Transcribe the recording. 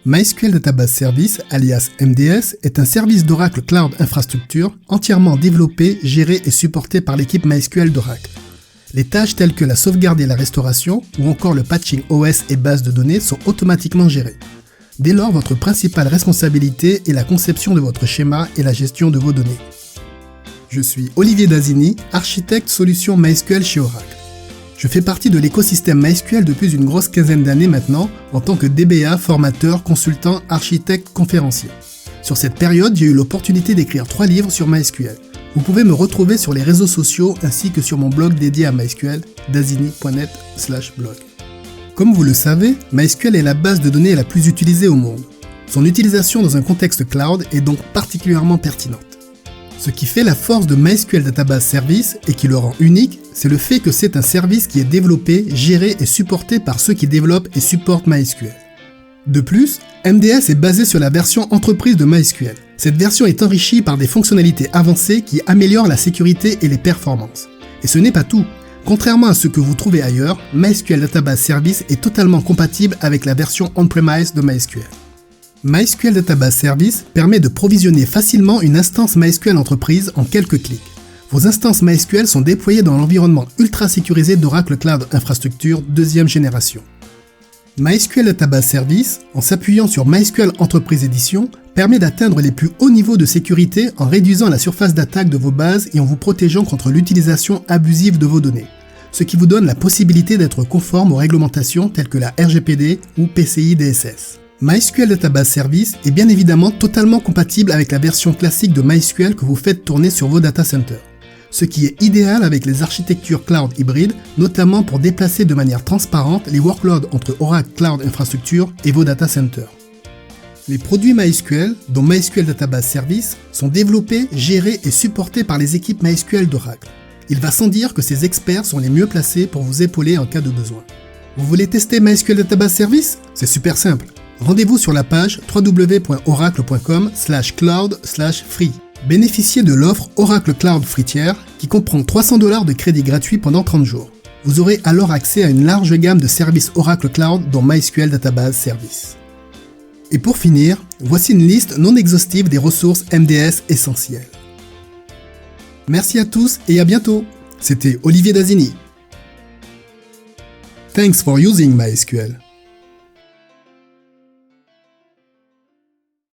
MySQL Database Service, alias MDS, est un service d'Oracle Cloud Infrastructure entièrement développé, géré et supporté par l'équipe MySQL d'Oracle. Les tâches telles que la sauvegarde et la restauration, ou encore le patching OS et base de données sont automatiquement gérées. Dès lors, votre principale responsabilité est la conception de votre schéma et la gestion de vos données. Je suis Olivier Dazzini, architecte solution MySQL chez Oracle. Je fais partie de l'écosystème MySQL depuis une grosse quinzaine d'années maintenant en tant que DBA, formateur, consultant, architecte, conférencier. Sur cette période, j'ai eu l'opportunité d'écrire 3 livres sur MySQL. Vous pouvez me retrouver sur les réseaux sociaux ainsi que sur mon blog dédié à MySQL, dazzini.net/blog. Comme vous le savez, MySQL est la base de données la plus utilisée au monde. Son utilisation dans un contexte cloud est donc particulièrement pertinente. Ce qui fait la force de MySQL Database Service et qui le rend unique, c'est le fait que c'est un service qui est développé, géré et supporté par ceux qui développent et supportent MySQL. De plus, MDS est basé sur la version entreprise de MySQL. Cette version est enrichie par des fonctionnalités avancées qui améliorent la sécurité et les performances. Et ce n'est pas tout. Contrairement à ce que vous trouvez ailleurs, MySQL Database Service est totalement compatible avec la version on-premise de MySQL. MySQL Database Service permet de provisionner facilement une instance MySQL Entreprise en quelques clics. Vos instances MySQL sont déployées dans l'environnement ultra sécurisé d'Oracle Cloud Infrastructure 2e génération. MySQL Database Service, en s'appuyant sur MySQL Entreprise Edition, permet d'atteindre les plus hauts niveaux de sécurité en réduisant la surface d'attaque de vos bases et en vous protégeant contre l'utilisation abusive de vos données, ce qui vous donne la possibilité d'être conforme aux réglementations telles que la RGPD ou PCI DSS. MySQL Database Service est bien évidemment totalement compatible avec la version classique de MySQL que vous faites tourner sur vos data centers, ce qui est idéal avec les architectures cloud hybrides, notamment pour déplacer de manière transparente les workloads entre Oracle Cloud Infrastructure et vos data centers. Les produits MySQL, dont MySQL Database Service, sont développés, gérés et supportés par les équipes MySQL d'Oracle. Il va sans dire que ces experts sont les mieux placés pour vous épauler en cas de besoin. Vous voulez tester MySQL Database Service? C'est super simple. Rendez-vous sur la page www.oracle.com/cloud/free. Bénéficiez de l'offre Oracle Cloud Free Tier qui comprend $300 de crédit gratuit pendant 30 jours. Vous aurez alors accès à une large gamme de services Oracle Cloud dont MySQL Database Service. Et pour finir, voici une liste non exhaustive des ressources MDS essentielles. Merci à tous et à bientôt. C'était Olivier Dazzini. Thanks for using MySQL.